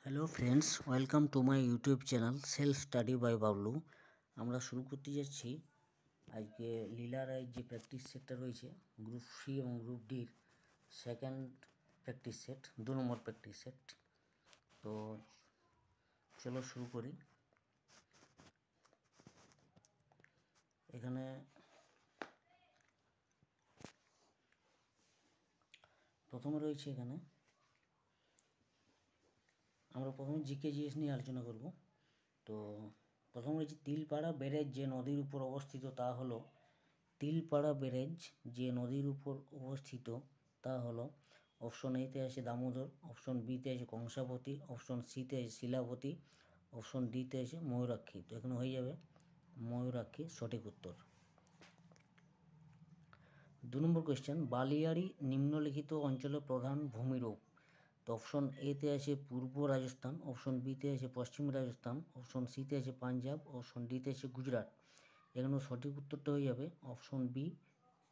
Hello friends, welcome to my YouTube channel self study by Bablu. আমরা শুরু করতে যাচ্ছি আজকে লীলা রায়ের যে প্র্যাকটিস সেটটা রয়েছে গ্রুপ সি এবং গ্রুপ ডির সেকেন্ড প্র্যাকটিস সেট, 2 নম্বর প্র্যাকটিস সেট। তো চলো শুরু করি। এখানে প্রথমে রয়েছে, এখানে আমরা প্রথমে জিকে জিএস নিয়ে আলোচনা করব। তো প্রথমে রয়েছে তিলপাড়া ব্যারেজ যে নদীর উপর অবস্থিত তা হলো তিলপাড়া ব্যারেজ যে নদীর উপর অবস্থিত তা হলো অপশন এতে আছে দামোদর, অপশন বিতে আছে কংসাবতী, অপশন সিতে আছে শিলাবতী, অপশন ডিতে আছে ময়ূরাক্ষী। তো এখানে হয়ে যাবে ময়ূরাক্ষী সঠিক উত্তর। 2 নম্বর কোয়েশ্চেন, বালিয়াড়ি নিম্নলিখিত অঞ্চলের প্রধান ভূমিরূপ। তো অপশন এতে আছে পূর্ব রাজস্থান, অপশন বিতে আছে পশ্চিম রাজস্থান, অপশন সিতে আছে পাঞ্জাব, অপশন ডিতে আছে গুজরাট। এখানে সঠিক উত্তরটা হয়ে যাবে অপশন বি,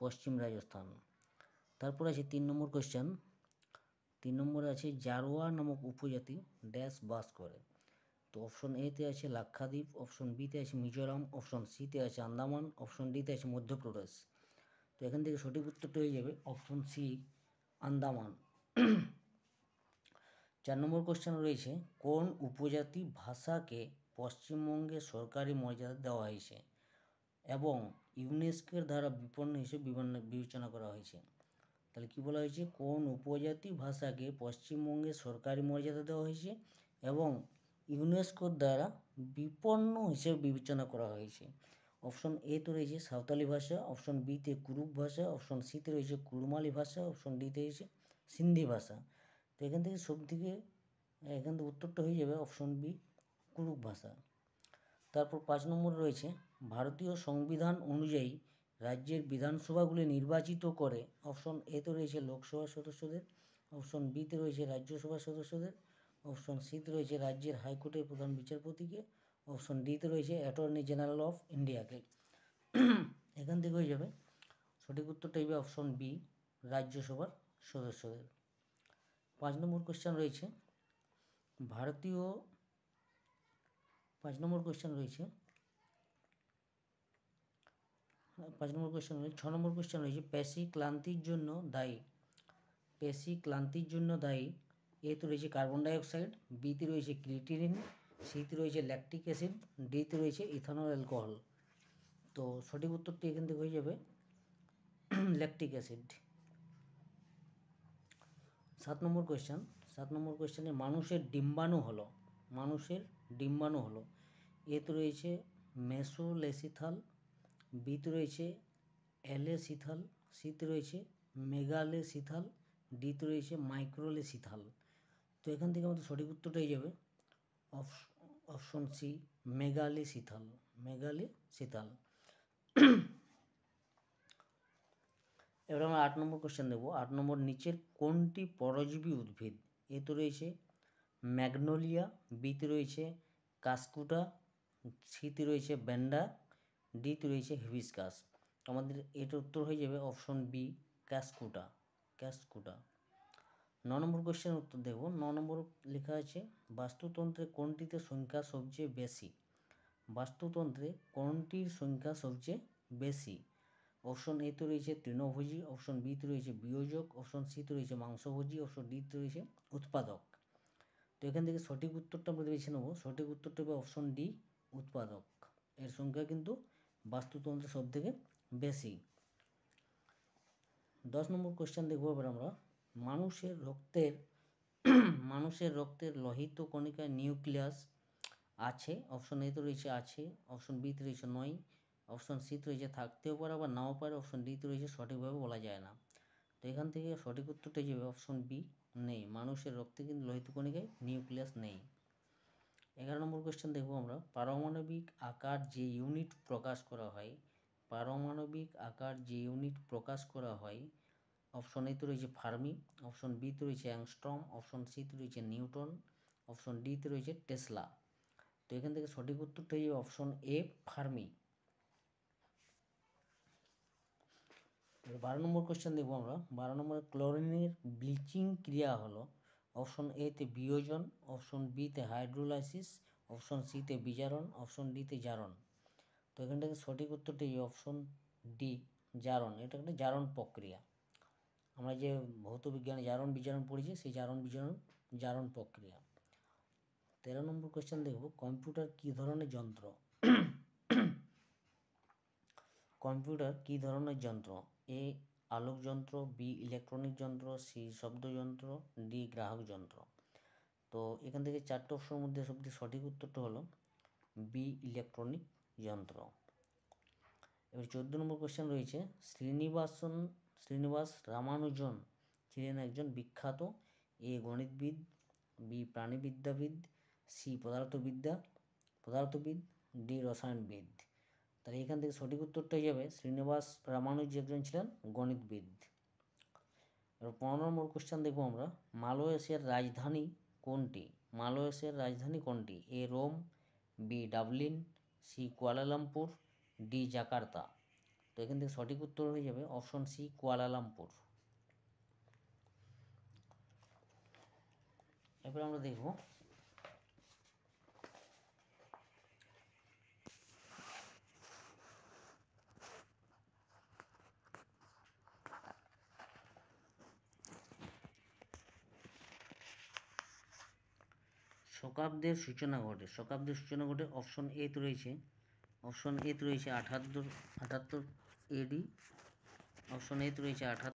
পশ্চিম রাজস্থান। তারপর আছে 3 নম্বর কোয়েশ্চেন। 3 নম্বরে আছে জারোয়া নামক উপজাতি ড্যাশ বাস করে। তো অপশন এতে আছে লাক্ষাদ্বীপ, অপশন বিতে আছে মিজোরাম, অপশন সিতে আছে আন্দামান, অপশন ডিতে আছে মধ্যপ্রদেশ। তো এখান থেকে সঠিক উত্তরটা হয়ে যাবে অপশন সি, আন্দামান। 4 নম্বর কোশ্চেন রয়েছে, কোন উপজাতি ভাষাকে পশ্চিমবঙ্গে সরকারি মর্যাদা দেওয়া হয়েছে এবং ইউনেস্কোর দ্বারা বিপন্ন হিসেবে বিবেচনা করা হয়েছে? তাহলে কি বলা হয়েছে, কোন উপজাতি ভাষাকে পশ্চিমবঙ্গে সরকারি মর্যাদা দেওয়া হয়েছে এবং ইউনেস্কোর দ্বারা বিপন্ন হিসেবে বিবেচনা করা হয়েছে? অপশন এ তো রয়েছে সাঁওতালি ভাষা, অপশন বিতে কুরুক ভাষা, অপশন সিতে রয়েছে কুড়মালি ভাষা, অপশন ডিতে রয়েছে সিন্ধি ভাষা। তো এখান থেকে উত্তরটা হয়ে যাবে অপশন বি, কুরুক ভাষা। তারপর 5 নম্বর রয়েছে, ভারতীয় সংবিধান অনুযায়ী রাজ্যের বিধানসভাগুলি নির্বাচিত করে। অপশন এতে রয়েছে লোকসভার সদস্যদের, অপশন বিতে রয়েছে রাজ্যসভার সদস্যদের, অপশন সিতে রয়েছে রাজ্যের হাইকোর্টের প্রধান বিচারপতিকে, অপশন ডিতে রয়েছে অ্যাটর্নি জেনারেল অফ ইন্ডিয়াকে। এখান থেকে হয়ে যাবে সঠিক উত্তরটা হবে অপশন বি, রাজ্যসভার সদস্যদের। 5 নম্বর কোশ্চেন রয়েছে, 5 নম্বর কোশ্চেন রয়েছে 6 নম্বর কোশ্চেন রয়েছে পেশি ক্লান্তির জন্য দায়ী। এতে রয়েছে কার্বন ডাইঅক্সাইড, বিতে রয়েছে ক্রিয়েটিনিন, সিতে রয়েছে ল্যাকটিক অ্যাসিড, ডিতে রয়েছে ইথানল অ্যালকোহল। তো সঠিক উত্তরটি এখান থেকে হয়ে যাবে ল্যাকটিক অ্যাসিড। 7 নম্বর কোয়েশ্চেনে মানুষের ডিম্বাণু হলো এতে রয়েছে মেসোলেসিথাল, বিতে রয়েছে অ্যালেসিথাল, সিতে রয়েছে মেগালেসিথাল, ডিতে রয়েছে মাইক্রোলেসিথাল। তো এখান থেকে আমাদের সঠিক উত্তরটা হয়ে যাবে অপশন সি, মেগালেসিথাল। এবার আমরা 8 নম্বর কোশ্চেন দেবো। 8 নম্বর, নিচের কোনটি পরজীবী উদ্ভিদ? এতে রয়েছে ম্যাগনোলিয়া, বিতে রয়েছে কাসকুটা, সিতে রয়েছে ব্যান্ডা, ডিতে রয়েছে হিবিস্কাস। আমাদের এটার উত্তর হয়ে যাবে অপশন বি, কাসকুটা। 9 নম্বর কোশ্চেন উত্তর দেব। 9 নম্বর লেখা আছে, বাস্তুতন্ত্রে কোনটিতে সংখ্যা সবচেয়ে বেশি? অপশন এ তো রয়েছে তৃণভোজী, অপশন বিতে রয়েছে বিয়োজক, অপশন সিতে রয়েছে মাংসভোজী, অপশন ডিতে রয়েছে উৎপাদক। তো এখান থেকে সঠিক উত্তরটা আমরা বেছে নেব। সঠিক উত্তরটা হবে অপশন ডি, উৎপাদক। এর সংখ্যা কিন্তু বাস্তুতন্ত্রে সব থেকে বেশি। 10 নম্বর কোশ্চেন দেখবো এবার আমরা, মানুষের রক্তের লোহিত কণিকায় নিউক্লিয়াস আছে। অপশন এ তো রয়েছে আছে, অপশন বিতে রয়েছে নয়, অপশন সিতে রয়েছে থাকতেও পারে আবার নাও পারে, অপশন ডিতে রয়েছে সঠিকভাবে বলা যায় না। তো এখান থেকে সঠিক উত্তরটা যাবে অপশন বি, নেই। মানুষের রক্তে কিন্তু লোহিত কণিকায় নিউক্লিয়াস নেই। 11 নম্বর কোশ্চেন দেখবো আমরা, পারমাণবিক আকার যে ইউনিট প্রকাশ করা হয়। অপশন এতে রয়েছে ফার্মি, অপশন বিতে রয়েছে অ্যাংস্ট্রম, অপশন সিতে রয়েছে নিউটন, অপশন ডিতে রয়েছে টেসলা। তো এখান থেকে সঠিক উত্তরটা হয়ে যাবে option A, Fermi. 12 number question দেখবো আমরা। 12 নম্বরে, ক্লোরিনের ব্লিচিং ক্রিয়া হলো। অপশন এ তে বিয়োজন, অপশন বি তে হাইড্রোলাইসিস, অপশন সি তে বিজারণ, অপশন ডি তে জারণ। তো এখান থেকে সঠিক উত্তরটি অপশন ডি জারণ। এটা একটা জারণ প্রক্রিয়া। আমরা যে ভৌত বিজ্ঞানে জারণ বিজারণ পড়েছি, সেই জারণ প্রক্রিয়া। 13 নম্বর কোয়েশ্চেন দেখব, কম্পিউটার কী ধরনের যন্ত্র? কম্পিউটার কী ধরনের যন্ত্র? এ আলোক যন্ত্র, বি ইলেকট্রনিক যন্ত্র, সি শব্দ যন্ত্র, ডি গ্রাহক যন্ত্র। তো এখান থেকে 4টে অপশনের মধ্যে সবথেকে সঠিক উত্তরটা হলো বি ইলেকট্রনিক যন্ত্র। এবার 14 নম্বর কোয়েশ্চেন রয়েছে, শ্রীনিবাস রামানুজন ছিলেন একজন বিখ্যাত এ গণিতবিদ, বি প্রাণীবিদ্যাবিদ, সি পদার্থবিদ, ডি রসায়নবিদ। তাহলে এখান থেকে সঠিক উত্তরটা হয়ে যাবে শ্রীনিবাস রামানুজ একজন ছিলেন গণিতবিদ। এবার 15 নম্বর কোয়েশ্চেন দেখবো আমরা, মালয়েশিয়ার রাজধানী কোনটি? মালয়েশিয়ার রাজধানী কোনটি? A Rome, B Dublin, C Kuala Lumpur, D Jakarta. তো এখান থেকে সঠিক উত্তর হয়ে যাবে অপশন সি কুয়ালালামপুর। এরপর আমরা দেখব শকাব্দের সূচনা ঘটে অপশন এ তে রয়েছে 78 এডি, অপশন এ তে রয়েছে 78